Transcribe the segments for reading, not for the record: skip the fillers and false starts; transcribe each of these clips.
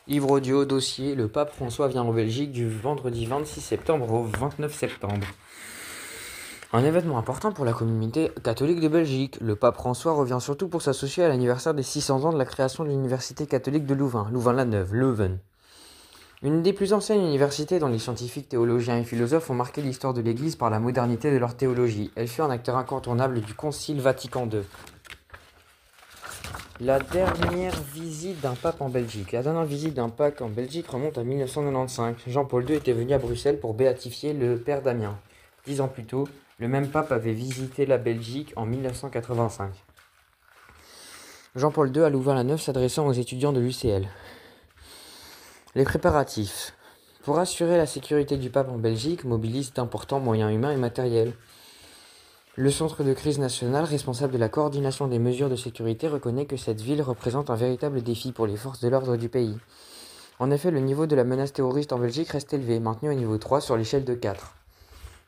Livre audio, dossier, le pape François vient en Belgique du vendredi 26 septembre au 29 septembre. Un événement important pour la communauté catholique de Belgique. Le pape François revient surtout pour s'associer à l'anniversaire des 600 ans de la création de l'université catholique de Louvain, Louvain-la-Neuve, Leuven. Une des plus anciennes universités dont les scientifiques, théologiens et philosophes ont marqué l'histoire de l'Église par la modernité de leur théologie. Elle fut un acteur incontournable du Concile Vatican II. La dernière visite d'un pape en Belgique. La dernière visite d'un pape en Belgique remonte à 1995. Jean-Paul II était venu à Bruxelles pour béatifier le père Damien. 10 ans plus tôt, le même pape avait visité la Belgique en 1985. Jean-Paul II à Louvain-la-Neuve s'adressant aux étudiants de l'UCL. Les préparatifs. Pour assurer la sécurité du pape en Belgique, mobilise d'importants moyens humains et matériels. Le centre de crise national, responsable de la coordination des mesures de sécurité, reconnaît que cette ville représente un véritable défi pour les forces de l'ordre du pays. En effet, le niveau de la menace terroriste en Belgique reste élevé, maintenu au niveau 3 sur l'échelle de 4.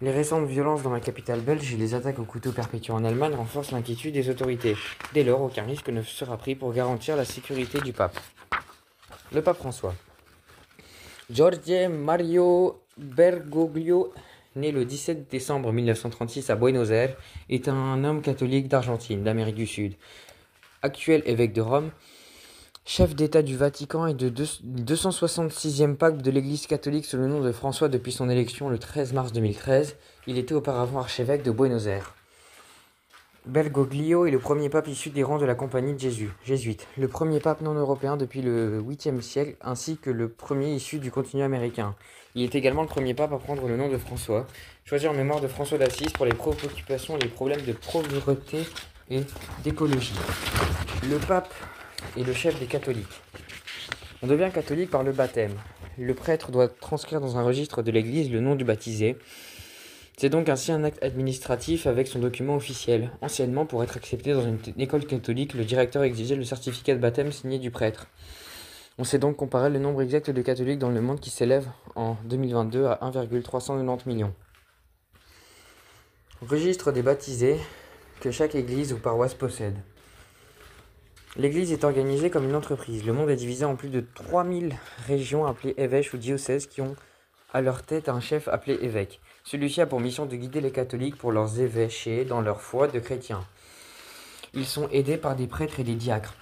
Les récentes violences dans la capitale belge et les attaques au couteau perpétuées en Allemagne renforcent l'inquiétude des autorités. Dès lors, aucun risque ne sera pris pour garantir la sécurité du pape. Le pape François. Jorge Mario Bergoglio, né le 17 décembre 1936 à Buenos Aires, est un homme catholique d'Argentine, d'Amérique du Sud. Actuel évêque de Rome, chef d'État du Vatican et de 266e pape de l'Église catholique sous le nom de François depuis son élection le 13 mars 2013, il était auparavant archevêque de Buenos Aires. Bergoglio est le premier pape issu des rangs de la Compagnie de Jésus, jésuite, le premier pape non européen depuis le 8e siècle, ainsi que le premier issu du continent américain. Il est également le premier pape à prendre le nom de François, choisi en mémoire de François d'Assise pour les préoccupations et les problèmes de pauvreté et d'écologie. Le pape est le chef des catholiques. On devient catholique par le baptême. Le prêtre doit transcrire dans un registre de l'Église le nom du baptisé. C'est donc ainsi un acte administratif avec son document officiel. Anciennement, pour être accepté dans une école catholique, le directeur exigeait le certificat de baptême signé du prêtre. On sait donc comparer le nombre exact de catholiques dans le monde qui s'élève en 2022 à 1,390 millions. Registre des baptisés que chaque église ou paroisse possède. L'Église est organisée comme une entreprise. Le monde est divisé en plus de 3000 régions appelées évêches ou diocèses qui ont à leur tête un chef appelé évêque. Celui-ci a pour mission de guider les catholiques pour leurs évêchés dans leur foi de chrétiens. Ils sont aidés par des prêtres et des diacres.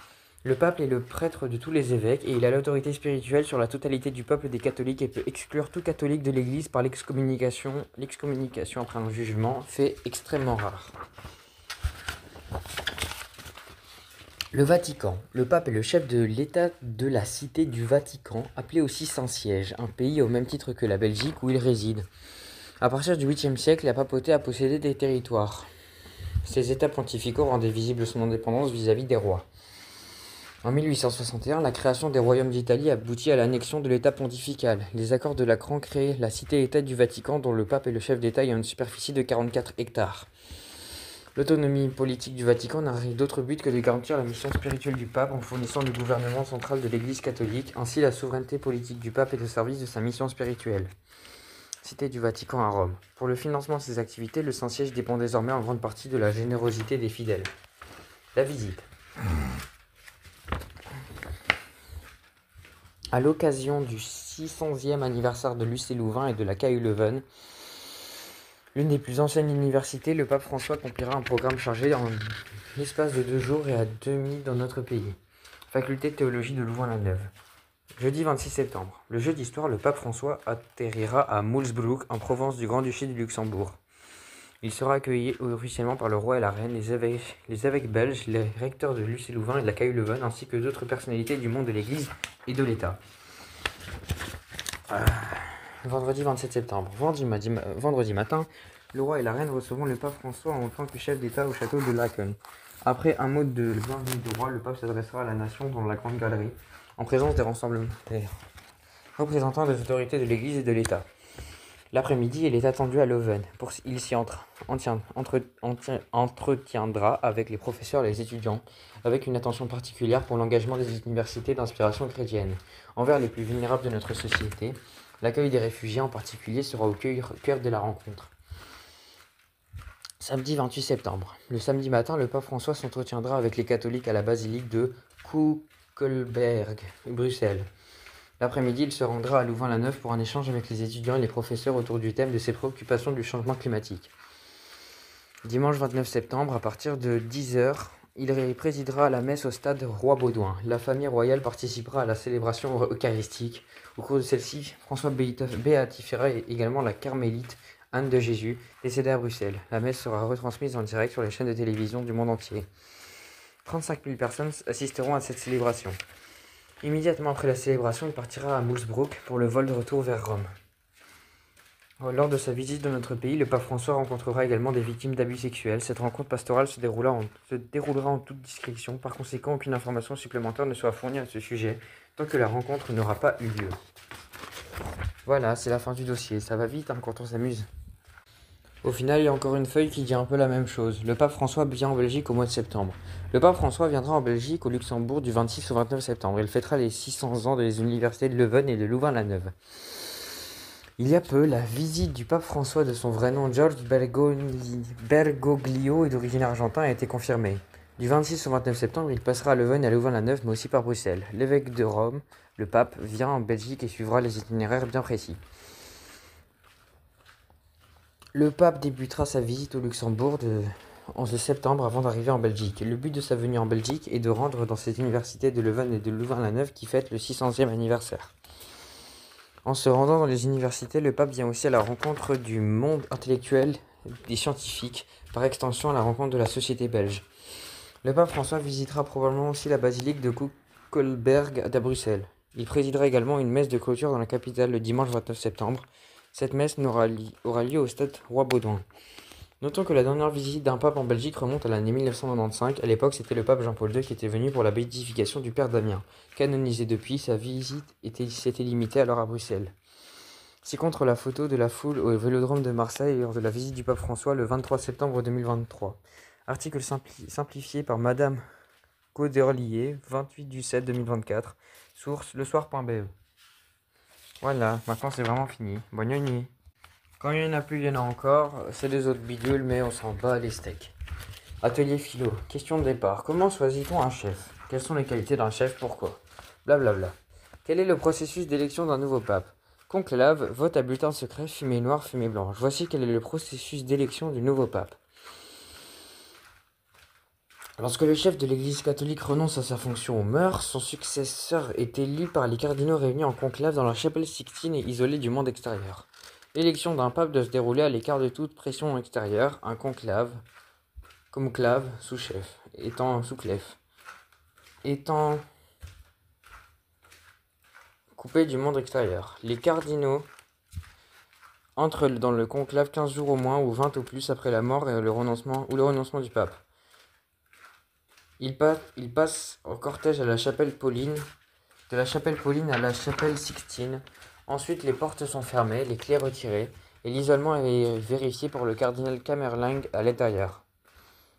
Le pape est le prêtre de tous les évêques et il a l'autorité spirituelle sur la totalité du peuple des catholiques et peut exclure tout catholique de l'Église par l'excommunication après un jugement, fait extrêmement rare. Le Vatican. Le pape est le chef de l'État de la Cité du Vatican, appelé aussi Saint-Siège, un pays au même titre que la Belgique où il réside. À partir du 8e siècle, la papauté a possédé des territoires. Ces états pontificaux rendaient visible son indépendance vis-à-vis des rois. En 1861, la création des royaumes d'Italie aboutit à l'annexion de l'état pontifical. Les accords de Lacran créent la Cité-État du Vatican dont le pape est le chef d'État et a une superficie de 44 hectares. L'autonomie politique du Vatican n'a d'autre but que de garantir la mission spirituelle du pape en fournissant le gouvernement central de l'Église catholique. Ainsi, la souveraineté politique du pape est au service de sa mission spirituelle. Cité du Vatican à Rome. Pour le financement de ses activités, le Saint-Siège dépend désormais en grande partie de la générosité des fidèles. La visite. À l'occasion du 600e anniversaire de l'UC Louvain et de la KU Leuven, l'une des plus anciennes universités, le pape François accomplira un programme chargé en l'espace de 2 jours et à demi dans notre pays. Faculté de théologie de Louvain-la-Neuve. Jeudi 26 septembre. Le jeudi soir, le pape François atterrira à Moulsbroek, en Provence du Grand-Duché du Luxembourg. Il sera accueilli officiellement par le roi et la reine, les évêques belges, les recteurs de l'UC Louvain et de la KU Leuven, ainsi que d'autres personnalités du monde de l'Église et de l'État. Vendredi 27 septembre. Vendredi matin, le roi et la reine recevront le pape François en tant que chef d'État au château de Laeken. Après un mot de bienvenue du roi, le pape s'adressera à la nation dans la grande galerie, en présence des représentants des autorités de l'Église et de l'État. L'après-midi, il est attendu à Leuven. Il s'y entretiendra avec les professeurs et les étudiants, avec une attention particulière pour l'engagement des universités d'inspiration chrétienne envers les plus vulnérables de notre société. L'accueil des réfugiés en particulier sera au cœur de la rencontre. Samedi 28 septembre. Le samedi matin, le pape François s'entretiendra avec les catholiques à la basilique de Koekelberg, Bruxelles. L'après-midi, il se rendra à Louvain-la-Neuve pour un échange avec les étudiants et les professeurs autour du thème de ses préoccupations du changement climatique. Dimanche 29 septembre, à partir de 10 heures, il présidera la messe au stade Roi-Baudouin. La famille royale participera à la célébration eucharistique. Au cours de celle-ci, François béatifera également la carmélite Anne de Jésus, décédée à Bruxelles. La messe sera retransmise en direct sur les chaînes de télévision du monde entier. 35 000 personnes assisteront à cette célébration. Immédiatement après la célébration, il partira à Moosbrook pour le vol de retour vers Rome. Lors de sa visite dans notre pays, le pape François rencontrera également des victimes d'abus sexuels. Cette rencontre pastorale se déroulera en toute discrétion. Par conséquent, aucune information supplémentaire ne sera fournie à ce sujet tant que la rencontre n'aura pas eu lieu. Voilà, c'est la fin du dossier. Ça va vite quand on s'amuse. Au final, il y a encore une feuille qui dit un peu la même chose. Le pape François vient en Belgique au mois de septembre. Le pape François viendra en Belgique, au Luxembourg, du 26 au 29 septembre. Il fêtera les 600 ans des universités de Leuven et de Louvain-la-Neuve. Il y a peu, la visite du pape François de son vrai nom, George Bergoglio, et d'origine argentine, a été confirmée. Du 26 au 29 septembre, il passera à Leuven et à Louvain-la-Neuve, mais aussi par Bruxelles. L'évêque de Rome, le pape, vient en Belgique et suivra les itinéraires bien précis. Le pape débutera sa visite au Luxembourg le 11 septembre avant d'arriver en Belgique. Le but de sa venue en Belgique est de rendre dans cette université de Leuven et de Louvain-la-Neuve qui fête le 600e anniversaire. En se rendant dans les universités, le pape vient aussi à la rencontre du monde intellectuel, des scientifiques, par extension à la rencontre de la société belge. Le pape François visitera probablement aussi la basilique de Koekelberg à Bruxelles. Il présidera également une messe de clôture dans la capitale le dimanche 29 septembre. Cette messe aura lieu au stade Roi-Baudouin. Notons que la dernière visite d'un pape en Belgique remonte à l'année 1995. À l'époque, c'était le pape Jean-Paul II qui était venu pour la béatification du père Damien. Canonisé depuis, sa visite s'était limitée alors à Bruxelles. Ci-contre la photo de la foule au Vélodrome de Marseille lors de la visite du pape François le 23 septembre 2023. Article simplifié par Madame Goderlier, 28 du 7 2024. Source lesoir.be. Voilà, maintenant c'est vraiment fini. Bonne nuit. Quand il n'y en a plus, il y en a encore. C'est des autres bidules, mais on s'en bat les steaks. Atelier philo. Question de départ. Comment choisit-on un chef? Quelles sont les qualités d'un chef? Pourquoi? Blablabla. Quel est le processus d'élection d'un nouveau pape? Conclave, vote à bulletin secret, fumée noire, fumée blanche. Voici quel est le processus d'élection du nouveau pape. Lorsque le chef de l'Église catholique renonce à sa fonction ou meurt, son successeur est élu par les cardinaux réunis en conclave dans la chapelle Sixtine et isolée du monde extérieur. L'élection d'un pape doit se dérouler à l'écart de toute pression extérieure, un conclave, sous-chef, étant coupé du monde extérieur. Les cardinaux entrent dans le conclave 15 jours au moins ou 20 au plus après la mort et le renoncement du pape. Il passe en cortège à la chapelle Pauline, de la chapelle Pauline à la chapelle Sixtine. Ensuite, les portes sont fermées, les clés retirées, et l'isolement est vérifié pour le cardinal Kammerling à l'intérieur,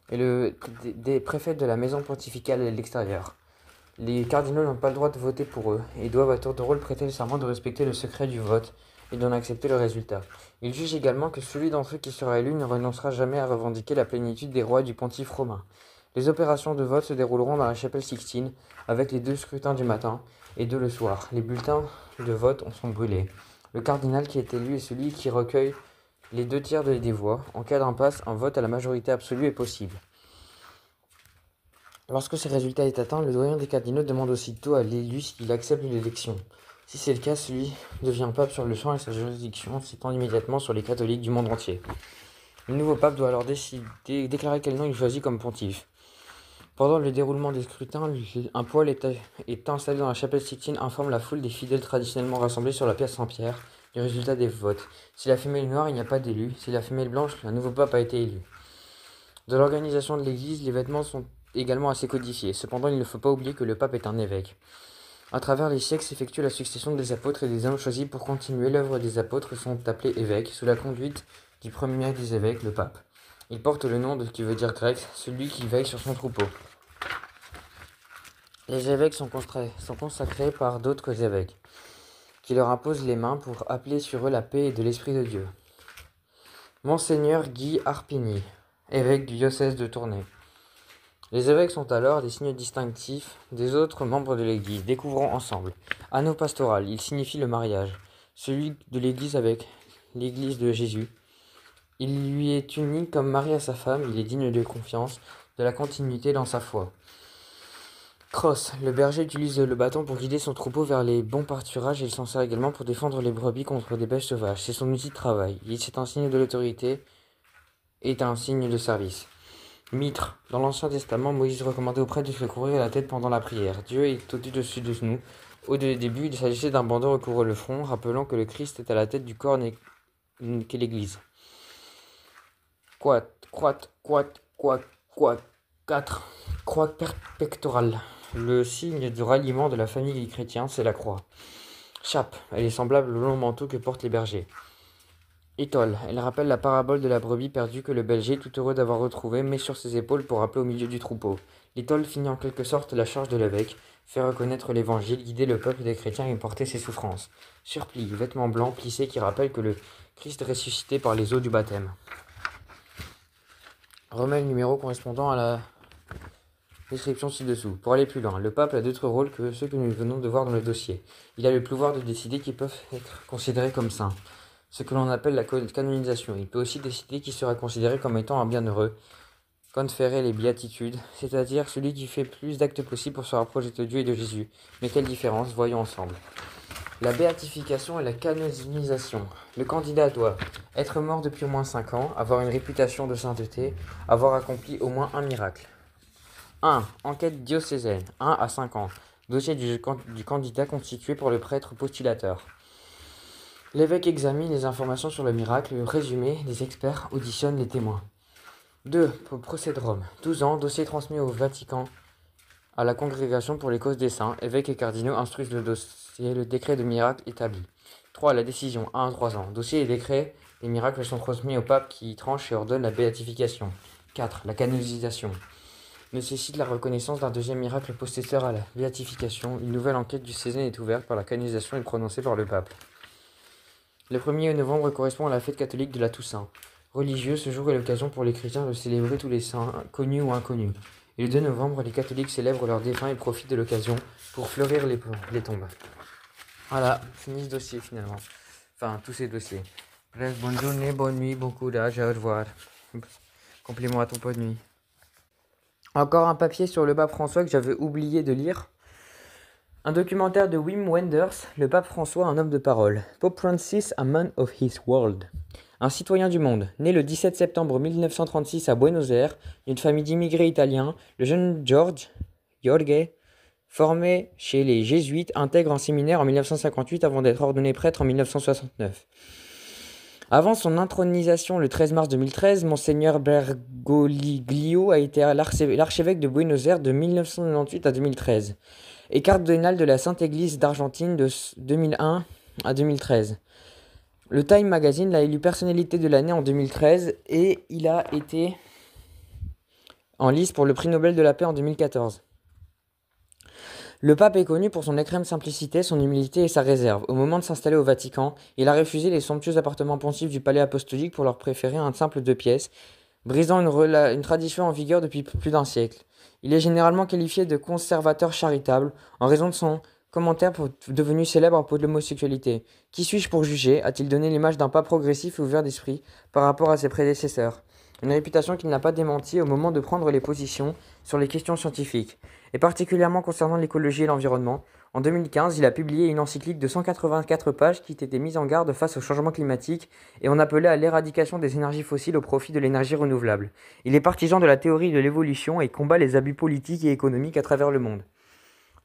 et des préfets de la maison pontificale à l'extérieur. Les cardinaux n'ont pas le droit de voter pour eux, et doivent à tour de rôle prêter le serment de respecter le secret du vote, et d'en accepter le résultat. Ils jugent également que celui d'entre eux qui sera élu ne renoncera jamais à revendiquer la plénitude des rois du pontife romain. Les opérations de vote se dérouleront dans la chapelle Sixtine, avec les 2 scrutins du matin et 2 le soir. Les bulletins de vote sont brûlés. Le cardinal qui est élu est celui qui recueille les 2 tiers des voix. En cas d'impasse, un vote à la majorité absolue est possible. Lorsque ce résultat est atteint, le doyen des cardinaux demande aussitôt à l'élu s'il accepte l'élection. Si c'est le cas, celui devient pape sur le champ et sa juridiction s'étend immédiatement sur les catholiques du monde entier. Le nouveau pape doit alors déclarer quel nom il choisit comme pontife. Pendant le déroulement des scrutins, un poêle est installé dans la chapelle Sixtine, informe la foule des fidèles traditionnellement rassemblés sur la place Saint-Pierre du résultat des votes. Si la fumée est noire, il n'y a pas d'élu. Si la fumée est blanche, un nouveau pape a été élu. Dans l'organisation de l'Église, les vêtements sont également assez codifiés. Cependant, il ne faut pas oublier que le pape est un évêque. À travers les siècles s'effectue la succession des apôtres et des hommes choisis pour continuer l'œuvre des apôtres sont appelés évêques, sous la conduite du premier des évêques, le pape. Il porte le nom qui veut dire grec, celui qui veille sur son troupeau. Les évêques sont consacrés par d'autres évêques, qui leur imposent les mains pour appeler sur eux la paix et de l'Esprit de Dieu. Monseigneur Guy Arpigny, évêque du diocèse de Tournai. Les évêques sont alors des signes distinctifs des autres membres de l'Église. Découvrons ensemble. Anneau pastoral, il signifie le mariage. Celui de l'Église avec l'Église de Jésus. Il lui est uni comme mari à sa femme, il est digne de confiance, de la continuité dans sa foi. Crosse, le berger utilise le bâton pour guider son troupeau vers les bons pâturages et il s'en sert également pour défendre les brebis contre des bêtes sauvages. C'est son outil de travail. C'est un signe de l'autorité et est un signe de service. Mitre. Dans l'Ancien Testament, Moïse recommandait aux prêtres de se couvrir la tête pendant la prière. Dieu est au-dessus de nous. Au début, il s'agissait d'un bandeau recouvrant le front, rappelant que le Christ est à la tête du corps qu'est l'Église. Croix 4. Croix pectorale. Le signe de ralliement de la famille chrétienne, c'est la croix. Chape. Elle est semblable au long manteau que portent les bergers. Étole. Elle rappelle la parabole de la brebis perdue que le berger, tout heureux d'avoir retrouvée, met sur ses épaules pour rappeler au milieu du troupeau. L'étole finit en quelque sorte la charge de l'évêque, faire reconnaître l'évangile, guider le peuple des chrétiens et porter ses souffrances. Surplis. Vêtements blancs plissés qui rappellent que le Christ est ressuscité par les eaux du baptême. Remets le numéro correspondant à la description ci-dessous. Pour aller plus loin, le pape a d'autres rôles que ceux que nous venons de voir dans le dossier. Il a le pouvoir de décider qui peuvent être considérés comme saints, ce que l'on appelle la canonisation. Il peut aussi décider qui sera considéré comme étant un bienheureux, conférer les béatitudes, c'est-à-dire celui qui fait plus d'actes possibles pour se rapprocher de Dieu et de Jésus. Mais quelle différence? Voyons ensemble. La béatification et la canonisation. Le candidat doit être mort depuis au moins 5 ans, avoir une réputation de sainteté, avoir accompli au moins un miracle. 1. Enquête diocésaine. 1 à 5 ans. Dossier du candidat constitué pour le prêtre postulateur. L'évêque examine les informations sur le miracle, le résumé, les experts auditionnent les témoins. 2. Procès de Rome. 12 ans. Dossier transmis au Vatican à la Congrégation pour les causes des saints. Évêques et cardinaux instruisent le dossier, le décret de miracle établi. 3. La décision. 1 à 3 ans. Dossier et décret des miracles sont transmis au pape qui tranche et ordonne la béatification. 4. La canonisation. Nécessite la reconnaissance d'un deuxième miracle possesseur à la béatification. Une nouvelle enquête diocésaine est ouverte par la canonisation et prononcée par le pape. Le 1er novembre correspond à la fête catholique de la Toussaint. Religieux, ce jour est l'occasion pour les chrétiens de célébrer tous les saints, connus ou inconnus. Et le 2 novembre, les catholiques célèbrent leurs défunts et profitent de l'occasion pour fleurir les tombes. Voilà, fini ce dossier finalement. Enfin, tous ces dossiers. Bref, bonne journée, bonne nuit, bon courage, au revoir. Compliment à ton pot de nuit. Encore un papier sur le pape François que j'avais oublié de lire. Un documentaire de Wim Wenders, le pape François, un homme de parole. Pope Francis, a man of his world. Un citoyen du monde. Né le 17 septembre 1936 à Buenos Aires, d'une famille d'immigrés italiens, le jeune Jorge, formé chez les jésuites, intègre un séminaire en 1958 avant d'être ordonné prêtre en 1969. Avant son intronisation le 13 mars 2013, Monseigneur Bergoglio a été l'archevêque de Buenos Aires de 1998 à 2013 et cardinal de la Sainte Église d'Argentine de 2001 à 2013. Le Time Magazine l'a élu personnalité de l'année en 2013 et il a été en lice pour le prix Nobel de la paix en 2014. Le pape est connu pour son extrême simplicité, son humilité et sa réserve. Au moment de s'installer au Vatican, il a refusé les somptueux appartements pensifs du palais apostolique pour leur préférer un simple 2 pièces, brisant une tradition en vigueur depuis plus d'un siècle. Il est généralement qualifié de conservateur charitable en raison de son commentaire devenu célèbre à propos de l'homosexualité. Qui suis-je pour juger? A-t-il donné l'image d'un pape progressif et ouvert d'esprit par rapport à ses prédécesseurs? Une réputation qu'il n'a pas démentie au moment de prendre les positions sur les questions scientifiques, et particulièrement concernant l'écologie et l'environnement. En 2015, il a publié une encyclique de 184 pages qui était mise en garde face au changement climatique et on appelait à l'éradication des énergies fossiles au profit de l'énergie renouvelable. Il est partisan de la théorie de l'évolution et combat les abus politiques et économiques à travers le monde.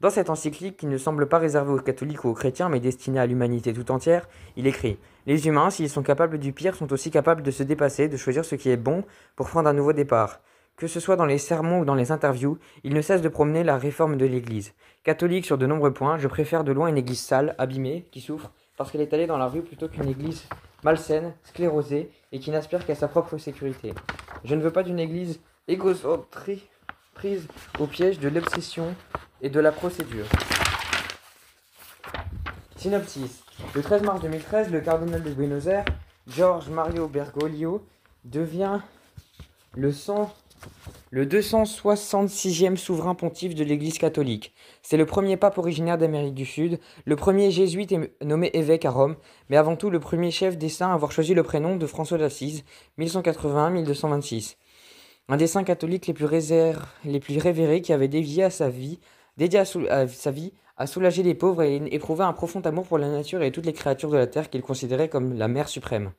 Dans cette encyclique, qui ne semble pas réservée aux catholiques ou aux chrétiens, mais destinée à l'humanité tout entière, il écrit « Les humains, s'ils sont capables du pire, sont aussi capables de se dépasser, de choisir ce qui est bon pour prendre un nouveau départ. Que ce soit dans les sermons ou dans les interviews, ils ne cessent de promener la réforme de l'Église. Catholique sur de nombreux points, je préfère de loin une Église sale, abîmée, qui souffre, parce qu'elle est allée dans la rue plutôt qu'une Église malsaine, sclérosée, et qui n'aspire qu'à sa propre sécurité. Je ne veux pas d'une Église égocentrique, prise au piège de l'obsession et de la procédure. » Synopsis. Le 13 mars 2013, le cardinal de Buenos Aires, Jorge Mario Bergoglio, devient le Le 266e souverain pontife de l'Église catholique. C'est le premier pape originaire d'Amérique du Sud, le premier jésuite nommé évêque à Rome, mais avant tout le premier chef des saints à avoir choisi le prénom de François d'Assise, 1181-1226. Un des saints catholiques les plus révérés qui avait dédié sa vie à soulager les pauvres et éprouver un profond amour pour la nature et toutes les créatures de la terre qu'il considérait comme la mère suprême.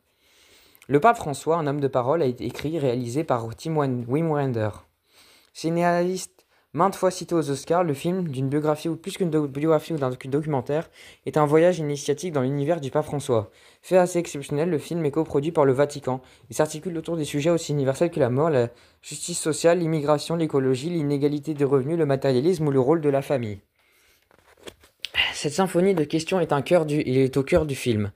Le pape François, un homme de parole, a été écrit et réalisé par Tim Wimrender. Cinéaste maintes fois cité aux Oscars, le film, d'une biographie ou plus qu'une biographie ou d'un documentaire, est un voyage initiatique dans l'univers du pape François. Fait assez exceptionnel, le film est coproduit par le Vatican. Il s'articule autour des sujets aussi universels que la mort, la justice sociale, l'immigration, l'écologie, l'inégalité des revenus, le matérialisme ou le rôle de la famille. Cette symphonie de questions est au cœur du film.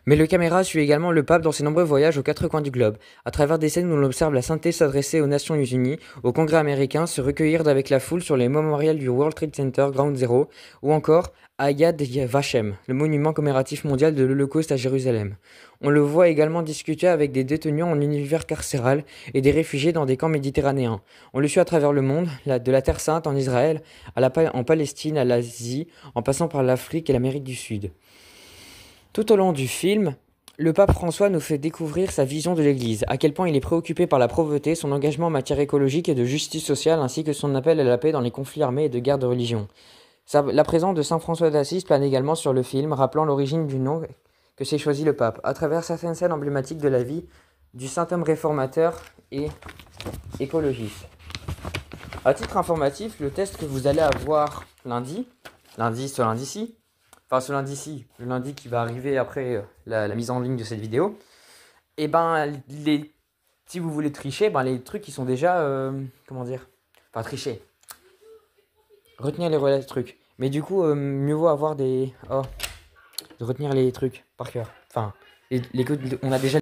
Mais le caméra suit également le pape dans ses nombreux voyages aux quatre coins du globe, à travers des scènes où l'on observe la sainteté s'adresser aux Nations Unies, au Congrès américain, se recueillir avec la foule sur les mémorials du World Trade Center, Ground Zero, ou encore à Yad Vashem, le monument commémoratif mondial de l'Holocauste à Jérusalem. On le voit également discuter avec des détenus en univers carcéral et des réfugiés dans des camps méditerranéens. On le suit à travers le monde, de la Terre Sainte en Israël, en Palestine, à l'Asie, en passant par l'Afrique et l'Amérique du Sud. Tout au long du film, le pape François nous fait découvrir sa vision de l'Église, à quel point il est préoccupé par la pauvreté, son engagement en matière écologique et de justice sociale, ainsi que son appel à la paix dans les conflits armés et de guerre de religion. La présence de Saint François d'Assise plane également sur le film, rappelant l'origine du nom que s'est choisi le pape, à travers certaines scènes emblématiques de la vie du saint homme réformateur et écologiste. À titre informatif, le test que vous allez avoir ce lundi-ci, le lundi qui va arriver après la mise en ligne de cette vidéo, et si vous voulez tricher, les trucs qui sont déjà, tricher, retenir les trucs. Mais du coup, mieux vaut avoir de retenir les trucs par cœur. On a déjà